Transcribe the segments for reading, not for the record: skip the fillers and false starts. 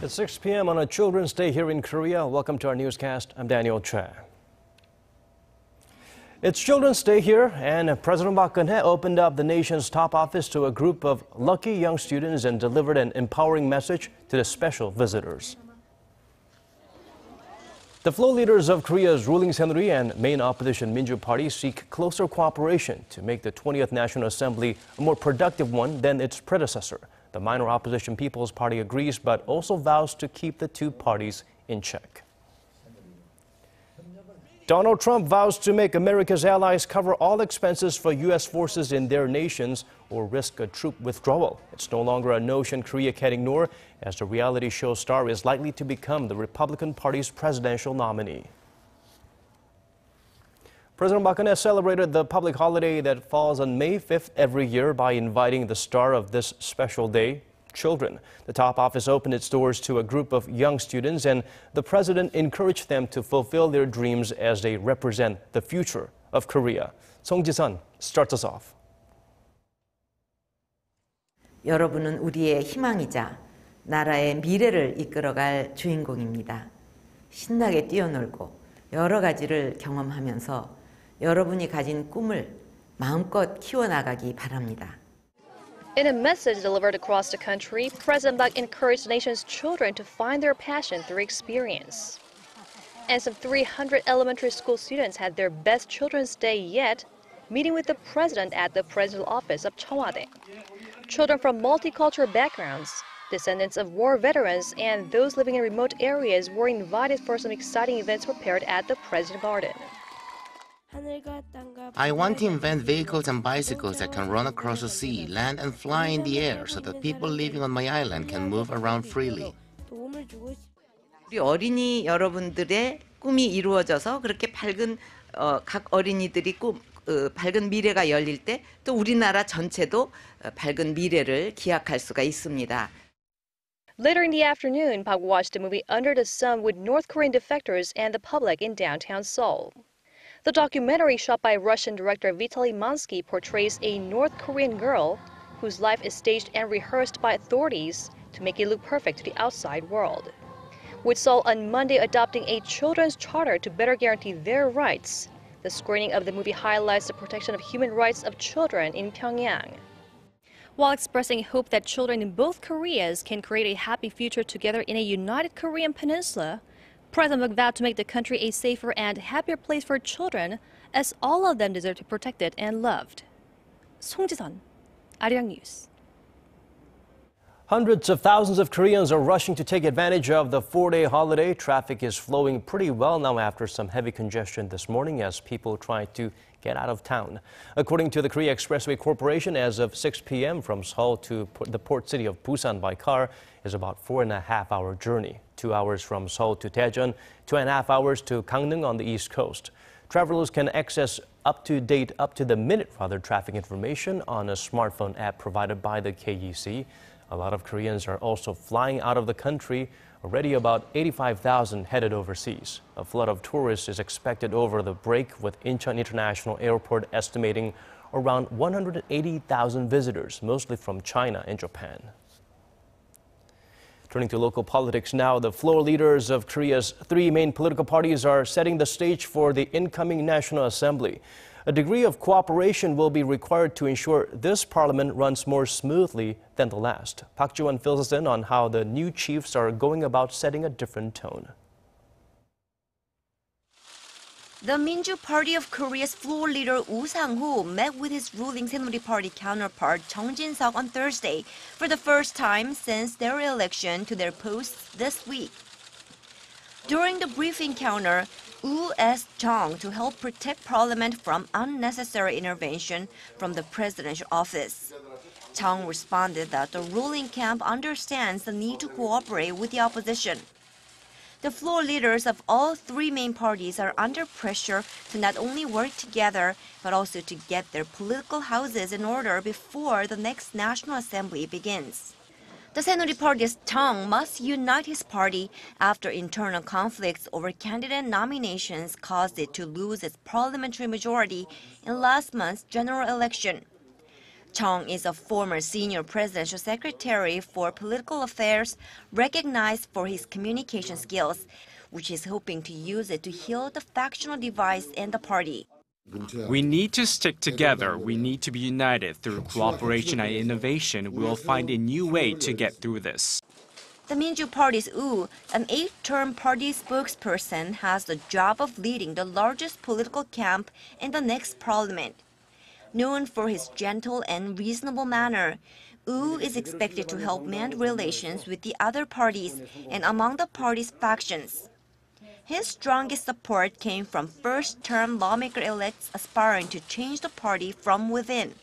It's 6 p.m. on a Children's Day here in Korea. Welcome to our newscast. I'm Daniel Choi. It's Children's Day here, and President Park Geun-hye opened up the nation's top office to a group of lucky young students and delivered an empowering message to the special visitors. The floor leaders of Korea's ruling Saenuri and main opposition Minju Party seek closer cooperation to make the 20th National Assembly a more productive one than its predecessor. The minor opposition People's Party agrees, but also vows to keep the two parties in check. Donald Trump vows to make America's allies cover all expenses for U.S. forces in their nations or risk a troop withdrawal. It's no longer a notion Korea can ignore, as the reality show star is likely to become the Republican Party's presidential nominee. President Park Geun-hye celebrated the public holiday that falls on May 5th every year by inviting the star of this special day, children. The top office opened its doors to a group of young students, and the president encouraged them to fulfill their dreams as they represent the future of Korea. Song Ji-sun starts us off. 여러분은 우리의 희망이자 나라의 미래를 이끌어갈 주인공입니다. 신나게 뛰어놀고 여러 가지를 경험하면서 여러분이 가진 꿈을 마음껏 키워나가기 바랍니다. In a message delivered across the country, President Park encouraged the nation's children to find their passion through experience. And some 300 elementary school students had their best Children's Day yet, meeting with the president at the presidential office of Cheongwade. Children from multicultural backgrounds, descendants of war veterans, and those living in remote areas were invited for some exciting events prepared at the President's Garden. I want to invent vehicles and bicycles that can run across the sea, land and fly in the air so that people living on my island can move around freely. 우리 어린이 여러분들의 꿈이 이루어져서 그렇게 밝은 각 어린이들이 밝은 미래가 열릴 때 또 우리나라 전체도 밝은 미래를 기약할 수가 있습니다. Later in the afternoon, Park watched the movie Under the Sun with North Korean defectors and the public in downtown Seoul. The documentary, shot by Russian director Vitaly Mansky, portrays a North Korean girl whose life is staged and rehearsed by authorities to make it look perfect to the outside world. With Seoul on Monday adopting a children's charter to better guarantee their rights, the screening of the movie highlights the protection of human rights of children in Pyongyang. While expressing hope that children in both Koreas can create a happy future together in a united Korean peninsula, President Park vowed to make the country a safer and happier place for children, as all of them deserve to be protected and loved. Song Ji-sun, Arirang News. Hundreds of thousands of Koreans are rushing to take advantage of the four-day holiday. Traffic is flowing pretty well now after some heavy congestion this morning as people try to get out of town. According to the Korea Expressway Corporation, as of 6 p.m. from Seoul to the port city of Busan by car is about 4.5-hour journey. 2 hours from Seoul to Daejeon, 2.5 hours to Gangneung on the east coast. Travelers can access up-to-the-minute traffic information on a smartphone app provided by the KEC. A lot of Koreans are also flying out of the country. Already about 85,000 headed overseas. A flood of tourists is expected over the break, with Incheon International Airport estimating around 180,000 visitors, mostly from China and Japan. Turning to local politics now, the floor leaders of Korea's three main political parties are setting the stage for the incoming National Assembly. A degree of cooperation will be required to ensure this parliament runs more smoothly than the last. Park Ji-won fills us in on how the new chiefs are going about setting a different tone. The Minju Party of Korea's floor leader Woo Sang-woo met with his ruling Saenuri Party counterpart Chung Jin-seok on Thursday for the first time since their election to their posts this week. During the brief encounter, Woo asked Chung to help protect Parliament from unnecessary intervention from the presidential office. Chung responded that the ruling camp understands the need to cooperate with the opposition. The floor leaders of all three main parties are under pressure to not only work together, but also to get their political houses in order before the next National Assembly begins. The Saenuri Party's Chung must unite his party after internal conflicts over candidate nominations caused it to lose its parliamentary majority in last month's general election. Chung is a former senior presidential secretary for political affairs, recognized for his communication skills, which is hoping to use it to heal the factional divides in the party. We need to stick together. We need to be united. Through cooperation and innovation, we will find a new way to get through this. The Minju Party's Wu, an 8-term party spokesperson, has the job of leading the largest political camp in the next parliament. Known for his gentle and reasonable manner, Wu is expected to help mend relations with the other parties and among the party's factions. His strongest support came from first-term lawmaker-elects aspiring to change the party from within.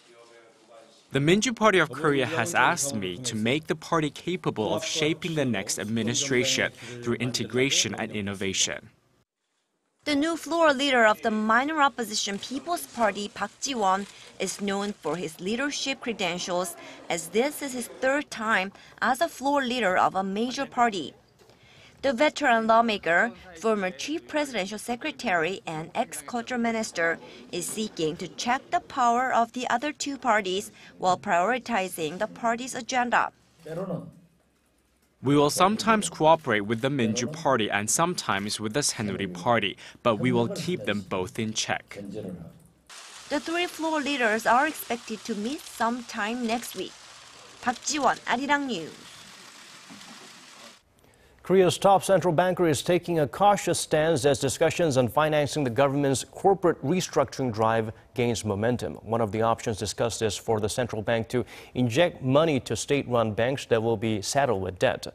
The Minju Party of Korea has asked me to make the party capable of shaping the next administration through integration and innovation. The new floor leader of the minor opposition People's Party, Park Ji-won, is known for his leadership credentials, as this is his 3rd time as a floor leader of a major party. The veteran lawmaker, former chief presidential secretary and ex-culture minister, is seeking to check the power of the other two parties while prioritizing the party's agenda. We will sometimes cooperate with the Minju Party and sometimes with the Saenuri Party, but we will keep them both in check. The 3 floor leaders are expected to meet sometime next week. Park Ji-won, Arirang News. Korea's top central banker is taking a cautious stance as discussions on financing the government's corporate restructuring drive gains momentum. One of the options discussed is for the central bank to inject money to state-run banks that will be saddled with debt.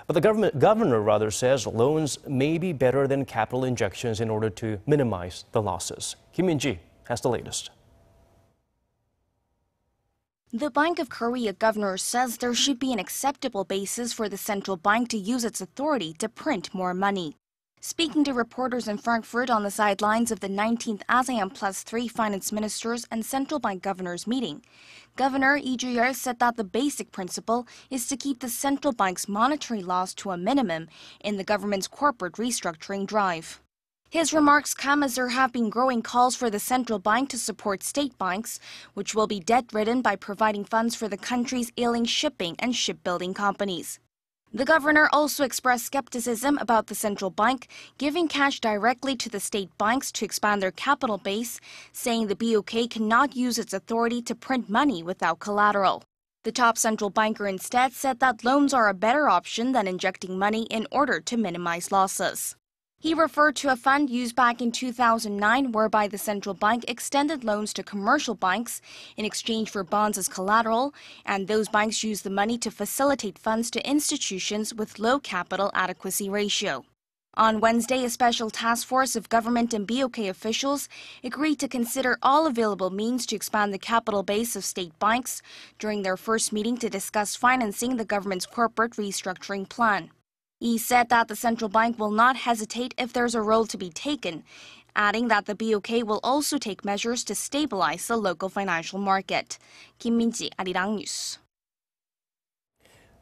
But the governor says loans may be better than capital injections in order to minimize the losses. Kim Min-ji has the latest. The Bank of Korea governor says there should be an acceptable basis for the central bank to use its authority to print more money. Speaking to reporters in Frankfurt on the sidelines of the 19th ASEAN Plus 3 finance ministers and central bank governors meeting, Governor Lee Ju-yeol said that the basic principle is to keep the central bank's monetary loss to a minimum in the government's corporate restructuring drive. His remarks come as there have been growing calls for the central bank to support state banks, which will be debt-ridden by providing funds for the country's ailing shipping and shipbuilding companies. The governor also expressed skepticism about the central bank giving cash directly to the state banks to expand their capital base, saying the BOK cannot use its authority to print money without collateral. The top central banker instead said that loans are a better option than injecting money in order to minimize losses. He referred to a fund used back in 2009 whereby the central bank extended loans to commercial banks in exchange for bonds as collateral, and those banks used the money to facilitate funds to institutions with low capital adequacy ratio. On Wednesday, a special task force of government and BOK officials agreed to consider all available means to expand the capital base of state banks during their first meeting to discuss financing the government's corporate restructuring plan. He said that the central bank will not hesitate if there's a role to be taken, adding that the BOK will also take measures to stabilize the local financial market. Kim Min-ji, Arirang News.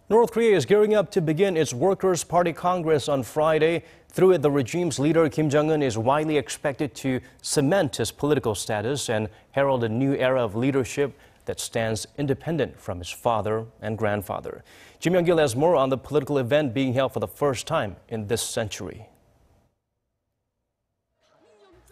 North Korea is gearing up to begin its Workers' Party Congress on Friday. Through it, the regime's leader Kim Jong-un is widely expected to cement his political status and herald a new era of leadership that stands independent from his father and grandfather. Jim Young-gil has more on the political event being held for the first time in this century.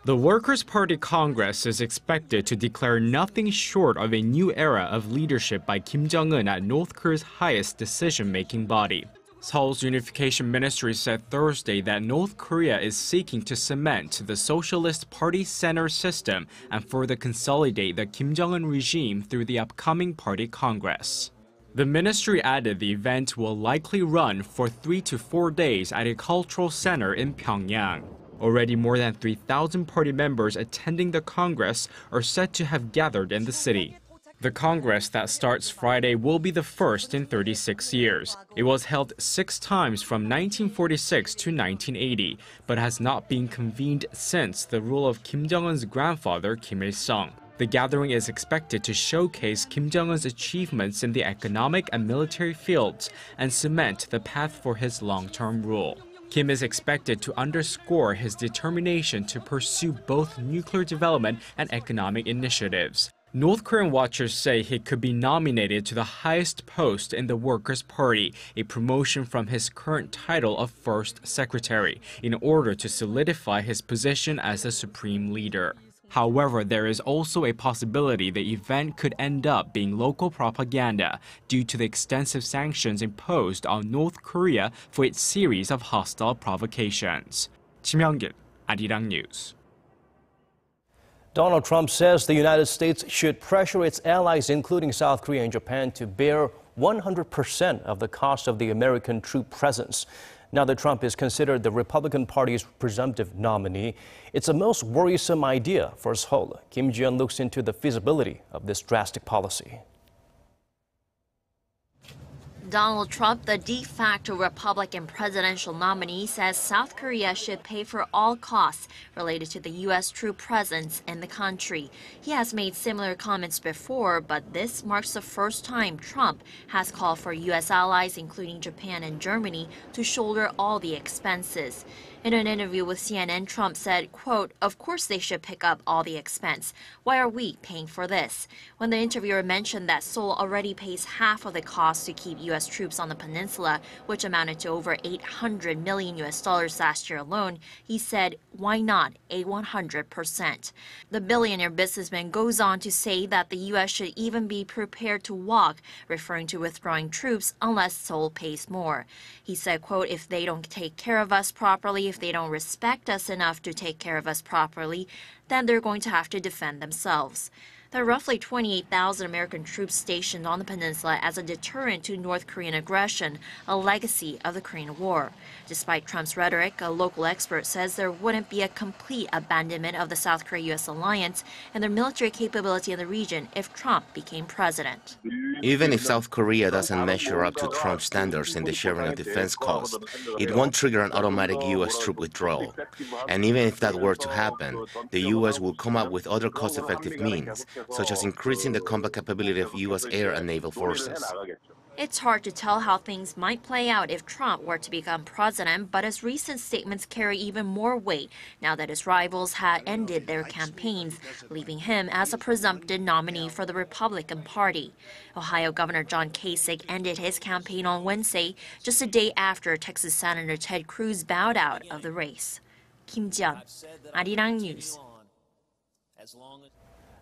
The Workers' Party Congress is expected to declare nothing short of a new era of leadership by Kim Jong-un at North Korea's highest decision-making body. Seoul's Unification Ministry said Thursday that North Korea is seeking to cement the Socialist Party center system and further consolidate the Kim Jong-un regime through the upcoming party congress. The ministry added the event will likely run for 3 to 4 days at a cultural center in Pyongyang. Already more than 3,000 party members attending the congress are said to have gathered in the city. The Congress that starts Friday will be the first in 36 years. It was held 6 times from 1946 to 1980, but has not been convened since the rule of Kim Jong-un's grandfather, Kim Il-sung. The gathering is expected to showcase Kim Jong-un's achievements in the economic and military fields and cement the path for his long-term rule. Kim is expected to underscore his determination to pursue both nuclear development and economic initiatives. North Korean watchers say he could be nominated to the highest post in the Workers' Party, a promotion from his current title of First Secretary, in order to solidify his position as the supreme leader. However, there is also a possibility the event could end up being local propaganda due to the extensive sanctions imposed on North Korea for its series of hostile provocations. Kim Young-gil, Arirang News. Donald Trump says the United States should pressure its allies, including South Korea and Japan, to bear 100% of the cost of the American troop presence. Now that Trump is considered the Republican Party's presumptive nominee, it's a most worrisome idea for Seoul. Kim Ji-yeon looks into the feasibility of this drastic policy. Donald Trump, the de facto Republican presidential nominee, says South Korea should pay for all costs related to the U.S. troop presence in the country. He has made similar comments before, but this marks the first time Trump has called for U.S. allies, including Japan and Germany, to shoulder all the expenses. In an interview with CNN, Trump said, quote, "Of course they should pick up all the expense. Why are we paying for this?" When the interviewer mentioned that Seoul already pays half of the cost to keep U.S. troops on the peninsula, which amounted to over $800 million last year alone, he said, why not a 100%? The billionaire businessman goes on to say that the U.S. should even be prepared to walk, referring to withdrawing troops unless Seoul pays more. He said, quote, "If they don't take care of us properly, if they don't respect us enough to take care of us properly, then they're going to have to defend themselves." There are roughly 28,000 American troops stationed on the peninsula as a deterrent to North Korean aggression, a legacy of the Korean War. Despite Trump's rhetoric, a local expert says there wouldn't be a complete abandonment of the South Korea-U.S. alliance and their military capability in the region if Trump became president. Even if South Korea doesn't measure up to Trump's standards in the sharing of defense costs, it won't trigger an automatic U.S. troop withdrawal. And even if that were to happen, the U.S. will come up with other cost-effective means, such as increasing the combat capability of U.S. air and naval forces. It's hard to tell how things might play out if Trump were to become president, but his recent statements carry even more weight now that his rivals had ended their campaigns, leaving him as a presumptive nominee for the Republican Party. Ohio Governor John Kasich ended his campaign on Wednesday, just a day after Texas Senator Ted Cruz bowed out of the race. Kim Ji-yeon, Arirang News.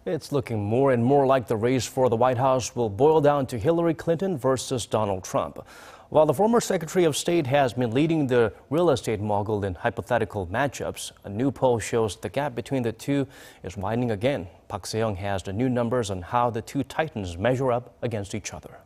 It's looking more and more like the race for the White House will boil down to Hillary Clinton versus Donald Trump. While the former Secretary of State has been leading the real estate mogul in hypothetical matchups, a new poll shows the gap between the two is widening again. Park Se-young has the new numbers on how the two titans measure up against each other.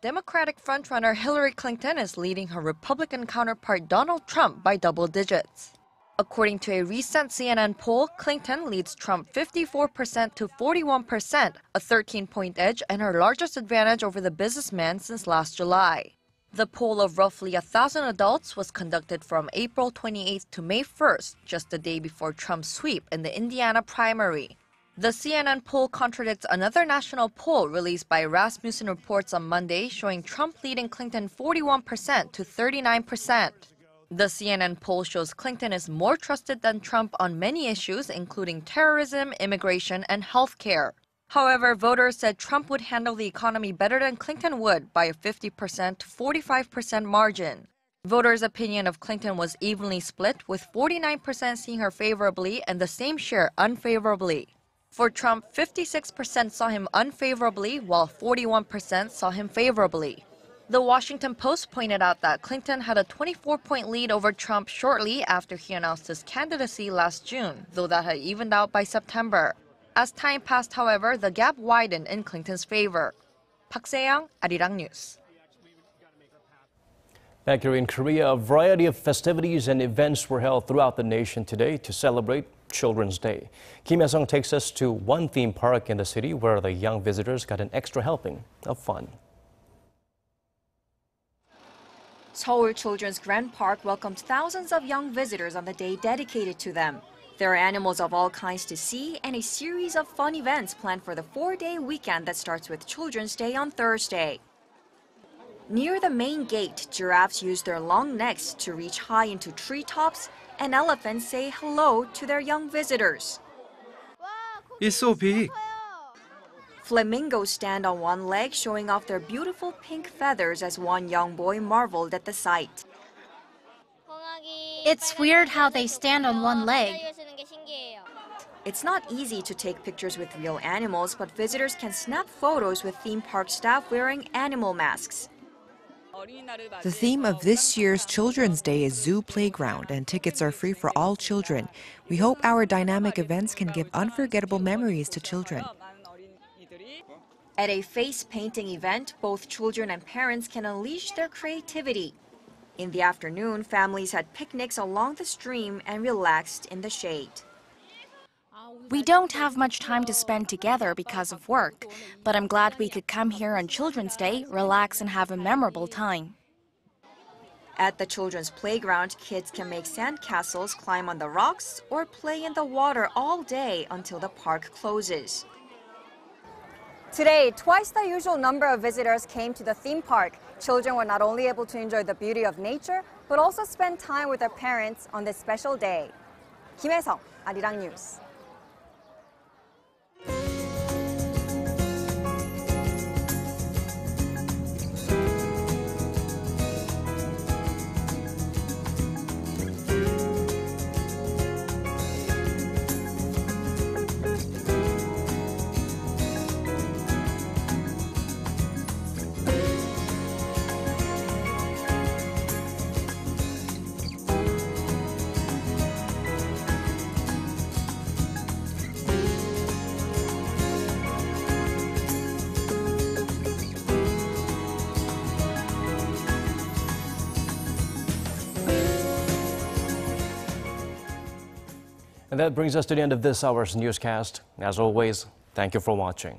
Democratic frontrunner Hillary Clinton is leading her Republican counterpart Donald Trump by double digits. According to a recent CNN poll, Clinton leads Trump 54% to 41%, a 13-point edge and her largest advantage over the businessman since last July. The poll of roughly 1,000 adults was conducted from April 28th to May 1st, just a day before Trump's sweep in the Indiana primary. The CNN poll contradicts another national poll released by Rasmussen Reports on Monday, showing Trump leading Clinton 41% to 39%. The CNN poll shows Clinton is more trusted than Trump on many issues, including terrorism, immigration, and health care. However, voters said Trump would handle the economy better than Clinton would by a 50% to 45% margin. Voters' opinion of Clinton was evenly split, with 49% seeing her favorably and the same share unfavorably. For Trump, 56% saw him unfavorably, while 41% saw him favorably. The Washington Post pointed out that Clinton had a 24-point lead over Trump shortly after he announced his candidacy last June, though that had evened out by September. As time passed, however, the gap widened in Clinton's favor. Park Se-young, Arirang News. Back here in Korea, a variety of festivities and events were held throughout the nation today to celebrate Children's Day. Kim Hye-sung takes us to one theme park in the city where the young visitors got an extra helping of fun. Seoul Children's Grand Park welcomed thousands of young visitors on the day dedicated to them. There are animals of all kinds to see and a series of fun events planned for the 4-day weekend that starts with Children's Day on Thursday. Near the main gate, giraffes use their long necks to reach high into treetops, and elephants say hello to their young visitors. It's so big. Flamingos stand on one leg, showing off their beautiful pink feathers as one young boy marveled at the sight. It's weird how they stand on one leg. It's not easy to take pictures with real animals, but visitors can snap photos with theme park staff wearing animal masks. The theme of this year's Children's Day is Zoo Playground, and tickets are free for all children. We hope our dynamic events can give unforgettable memories to children. At a face painting event, both children and parents can unleash their creativity. In the afternoon, families had picnics along the stream and relaxed in the shade. We don't have much time to spend together because of work, but I'm glad we could come here on Children's Day, relax and have a memorable time. At the children's playground, kids can make sandcastles, climb on the rocks, or play in the water all day until the park closes. Today, twice the usual number of visitors came to the theme park. Children were not only able to enjoy the beauty of nature, but also spend time with their parents on this special day. Kim Hae-sung, Arirang News. And that brings us to the end of this hour's newscast. As always, thank you for watching.